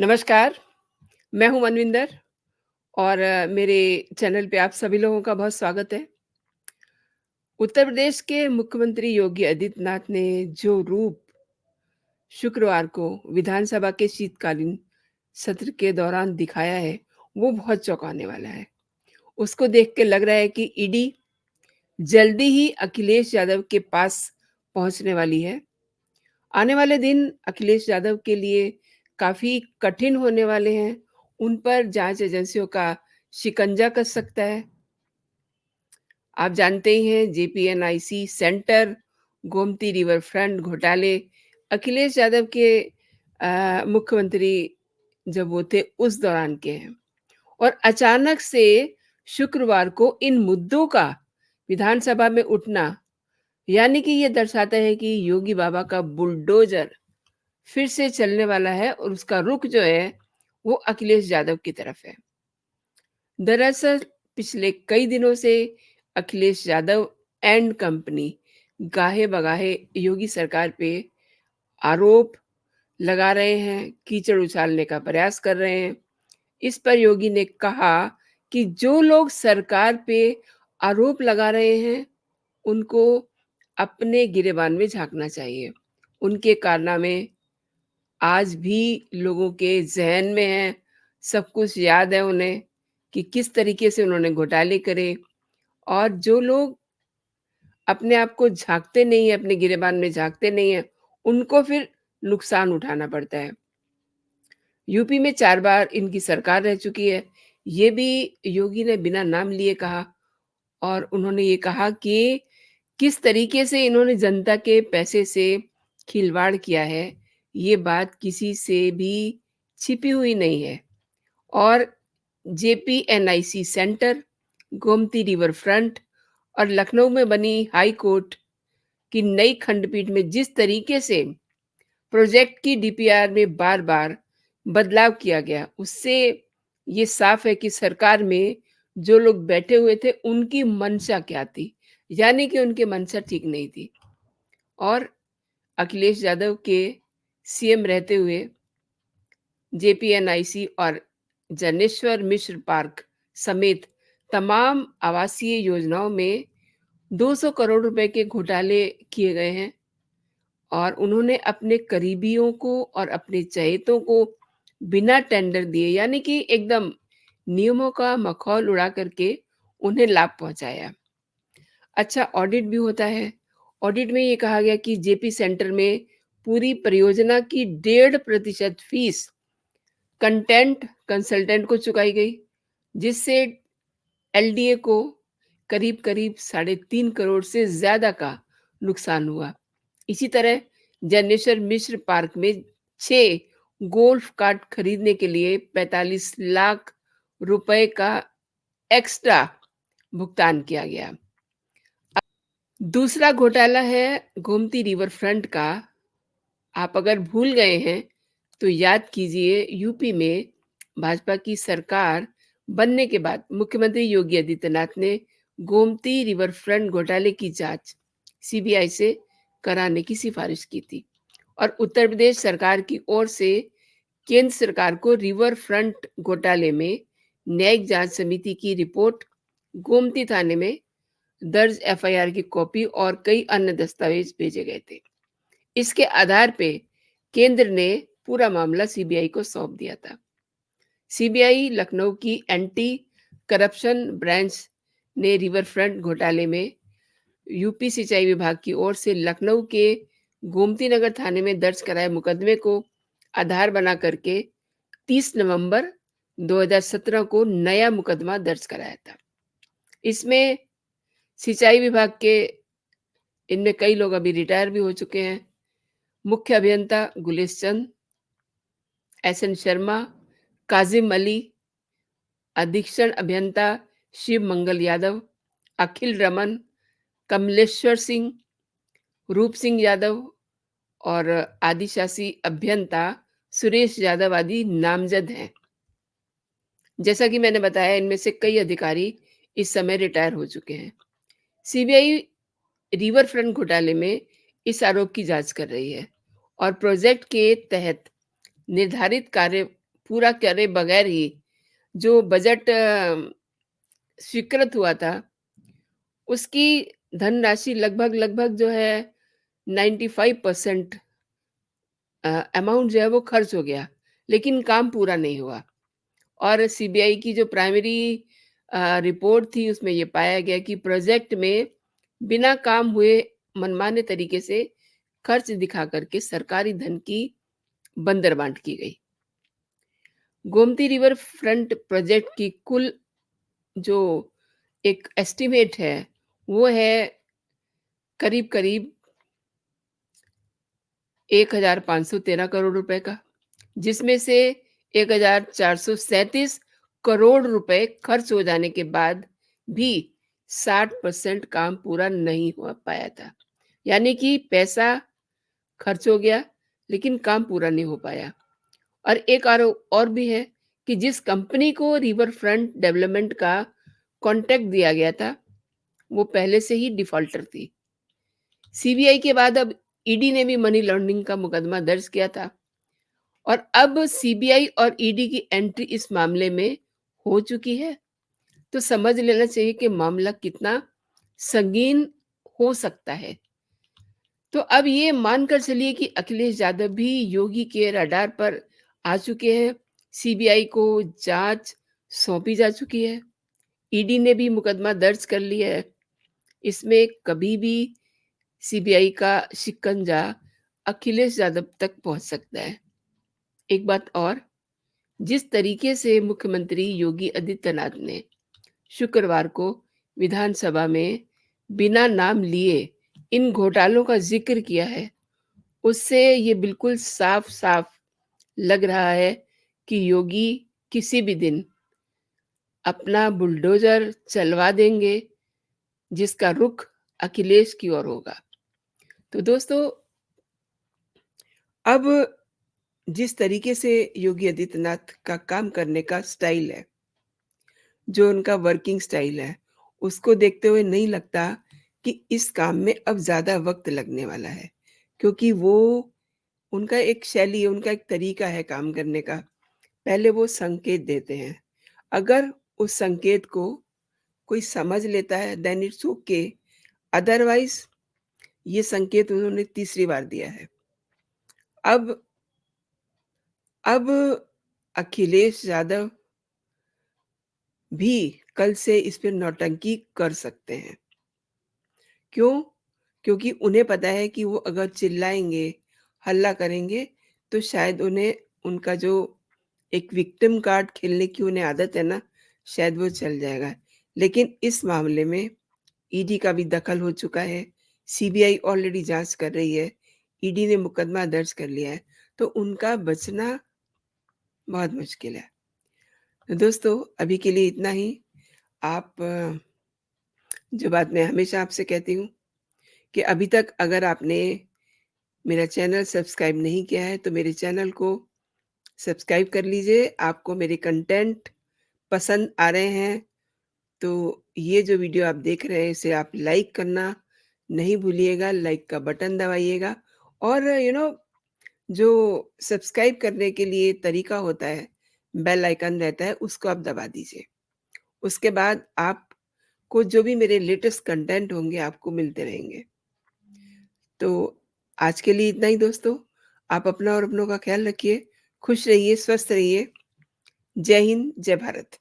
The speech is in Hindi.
नमस्कार, मैं हूँ मनविंदर और मेरे चैनल पे आप सभी लोगों का बहुत स्वागत है। उत्तर प्रदेश के मुख्यमंत्री योगी आदित्यनाथ ने जो रूप शुक्रवार को विधानसभा के शीतकालीन सत्र के दौरान दिखाया है, वो बहुत चौंकाने वाला है। उसको देख के लग रहा है कि ईडी जल्दी ही अखिलेश यादव के पास पहुंचने वाली है। आने वाले दिन अखिलेश यादव के लिए काफ़ी कठिन होने वाले हैं। उन पर जांच एजेंसियों का शिकंजा कस सकता है। आप जानते ही हैं JPNIC centre, Gomti river front घोटाले, अखिलेश यादव के मुख्यमंत्री जब वो थे उस दौरान के हैं। और अचानक से शुक्रवार को इन मुद्दों का विधानसभा में उठना, यानी कि ये दर्शाता है कि योगी बाबा का बुलडोज़र फिर से चलने वाला है और उसका रुख जो है, वो अखिलेश यादव की तरफ है। दरअसल पिछले कई दिनों से अखिलेश यादव एंड कंपनी गाहे-बगाहे योगी सरकार पे आरोप लगा रहे हैं, कीचड़ उछालने का प्रयास कर रहे हैं। इस पर योगी ने कहा कि जो लोग सरकार पे आरोप लगा रहे हैं, उनको अपने गिरेबान में झाँकना चाहिए। उनके कारनामे आज भी लोगों के ज़हन में हैं, सब कुछ याद है उन्हें कि किस तरीके से उन्होंने घोटाले करे। और जो लोग अपने आप को झाँकते नहीं हैं, अपने गिरेबान में झाँकते नहीं हैं, उनको फिर नुकसान उठाना पड़ता है। यूपी में 4 बार इनकी सरकार रह चुकी है, ये भी योगी ने बिना नाम लिए कहा। और उन्होंने ये कहा कि किस तरीके से इन्होंने जनता के पैसे से खिलवाड़ किया है, ये बात किसी से भी छिपी हुई नहीं है। और JPNIC centre, Gomti river front और लखनऊ में बनी हाई कोर्ट की नई खंडपीठ में जिस तरीके से प्रोजेक्ट की डीपीआर में बार-बार बदलाव किया गया, उससे ये साफ है कि सरकार में जो लोग बैठे हुए थे, उनकी मंशा क्या थी, यानी कि उनकी मंशा ठीक नहीं थी। और अखिलेश यादव के सीएम रहते हुए जेपीएनआईसी और जनेश्वर मिश्र पार्क समेत तमाम आवासीय योजनाओं में 200 करोड़ रुपए के घोटाले किए गए हैं। और उन्होंने अपने करीबियों को और अपने चहेतों को बिना टेंडर दिए, यानी कि एकदम नियमों का मखौल उड़ा करके उन्हें लाभ पहुंचाया। अच्छा, ऑडिट भी होता है। ऑडिट में ये कहा गया कि जेपी सेंटर में पूरी परियोजना की 1.5% फीस कंटेंट कंसल्टेंट को चुकाई गई, जिससे एलडीए को करीब-करीब 3.5 करोड़ से ज़्यादा का नुकसान हुआ। इसी तरह जनेश्वर मिश्र पार्क में 6 गोल्फ कार्ट खरीदने के लिए 45 लाख रुपए का एक्स्ट्रा भुगतान किया गया। दूसरा घोटाला है गोमती रिवर फ्रंट का। आप अगर भूल गए हैं, तो याद कीजिए, यूपी में भाजपा की सरकार बनने के बाद मुख्यमंत्री योगी आदित्यनाथ ने गोमती रिवर फ्रंट घोटाले की जांच सीबीआई से कराने की सिफारिश की थी। और उत्तर प्रदेश सरकार की ओर से केंद्र सरकार को रिवर फ्रंट घोटाले में न्यायिक जांच समिति की रिपोर्ट, गोमती थाने में दर्ज एफआईआर की कॉपी और कई अन्य दस्तावेज भेजे गए थे। इसके आधार पे केंद्र ने पूरा मामला सीबीआई को सौंप दिया था। सीबीआई लखनऊ की एंटी करप्शन ब्रांच ने रिवर फ्रंट घोटाले में यूपी सिंचाई विभाग की ओर से लखनऊ के गोमती नगर थाने में दर्ज कराए मुकदमे को आधार बना करके 30 नवंबर 2017 को नया मुकदमा दर्ज कराया था। इसमें सिंचाई विभाग के इनमें कई लोग अभी रिटायर भी हो चुके हैं। मुख्य अभियंता गुलेश चंद, एसएन शर्मा, काजिम अली, अधीक्षण अभियंता शिव मंगल यादव, अखिल रमन, कमलेश्वर सिंह, रूप सिंह यादव और आदिशासी अभियंता सुरेश यादव आदि नामजद हैं। जैसा कि मैंने बताया, इनमें से कई अधिकारी इस समय रिटायर हो चुके हैं। सीबीआई रिवर फ्रंट घोटाले में इस आरोप की जांच कर रही है और प्रोजेक्ट के तहत निर्धारित कार्य पूरा करे बगैर ही जो बजट स्वीकृत हुआ था, उसकी धनराशि लगभग-लगभग जो है 95% अमाउंट जो है वो खर्च हो गया, लेकिन काम पूरा नहीं हुआ। और सीबीआई की जो प्राइमरी रिपोर्ट थी उसमें ये पाया गया कि प्रोजेक्ट में बिना काम हुए मनमाने तरीके से खर्च दिखा करके सरकारी धन की बंदरबांट की गई। गोमती रिवर फ्रंट प्रोजेक्ट की कुल जो एक एस्टिमेट है, वो है करीब-करीब 1513 करोड़ रुपए का, जिसमें से 1437 करोड़ रुपए खर्च हो जाने के बाद भी 60% काम पूरा नहीं हो पाया था। यानी कि पैसा खर्च हो गया, लेकिन काम पूरा नहीं हो पाया। और एक आरोप और भी है कि जिस कंपनी को रिवर फ्रंट डेवलपमेंट का कॉन्ट्रैक्ट दिया गया था, वो पहले से ही डिफॉल्टर थी। सीबीआई के बाद अब ईडी ने भी मनी लॉन्ड्रिंग का मुकदमा दर्ज किया था और अब सीबीआई और ईडी की एंट्री इस मामले में हो चुकी है। तो समझ लेना चाहिए कि मामला कितना संगीन हो सकता है। तो अब ये मानकर चलिए कि अखिलेश यादव भी योगी के रडार पर आ चुके हैं। सीबीआई को जांच सौंपी जा चुकी है। ईडी ने भी मुकदमा दर्ज कर लिया है। इसमें कभी भी सीबीआई का शिकंजा अखिलेश यादव तक पहुंच सकता है। एक बात और, जिस तरीके से मुख्यमंत्री योगी आदित्यनाथ ने शुक्रवार को विधानसभा में बिना नाम लिए इन घोटालों का जिक्र किया है, उससे ये बिल्कुल साफ-साफ लग रहा है कि योगी किसी भी दिन अपना बुलडोज़र चलवा देंगे, जिसका रुख अखिलेश की ओर होगा। तो दोस्तों, अब जिस तरीके से योगी आदित्यनाथ का काम करने का स्टाइल है, जो उनका वर्किंग स्टाइल है, उसको देखते हुए नहीं लगता कि इस काम में अब ज़्यादा वक़्त लगने वाला है। क्योंकि वो उनका एक शैली है, उनका एक तरीका है काम करने का। पहले वो संकेत देते हैं। अगर उस संकेत को कोई समझ लेता है देन इट्स ओके, अदरवाइज़ ये संकेत उन्होंने तीसरी बार दिया है। अब अब अखिलेश यादव भी कल से इस पे नौटंकी कर सकते हैं। क्यों? क्योंकि उन्हें पता है कि वो अगर चिल्लाएँगे, हल्ला करेंगे, तो शायद उन्हें उनका जो एक विक्टिम कार्ड खेलने की उन्हें आदत है ना, शायद वो चल जाएगा। लेकिन इस मामले में ईडी का भी दखल हो चुका है, सीबीआई ऑलरेडी जाँच कर रही है, ईडी ने मुकदमा दर्ज कर लिया है, तो उनका बचना बहुत मुश्किल है। तो दोस्तों, अभी के लिए इतना ही। आप जो बात मैं हमेशा आपसे कहती हूँ कि अभी तक अगर आपने मेरा चैनल सब्सक्राइब नहीं किया है, तो मेरे चैनल को सब्सक्राइब कर लीजिए। आपको मेरे कंटेंट पसंद आ रहे हैं, तो ये जो वीडियो आप देख रहे हैं, इसे आप लाइक करना नहीं भूलिएगा, लाइक का बटन दबाइएगा और जो सब्सक्राइब करने के लिए तरीका होता है, बेल आइकन रहता है, उसको आप दबा दीजिए। उसके बाद आपको जो भी मेरे लेटेस्ट कंटेंट होंगे, आपको मिलते रहेंगे। तो आज के लिए इतना ही दोस्तों। आप अपना और अपनों का ख़्याल रखिए, खुश रहिए, स्वस्थ रहिए। जय हिंद, जय भारत।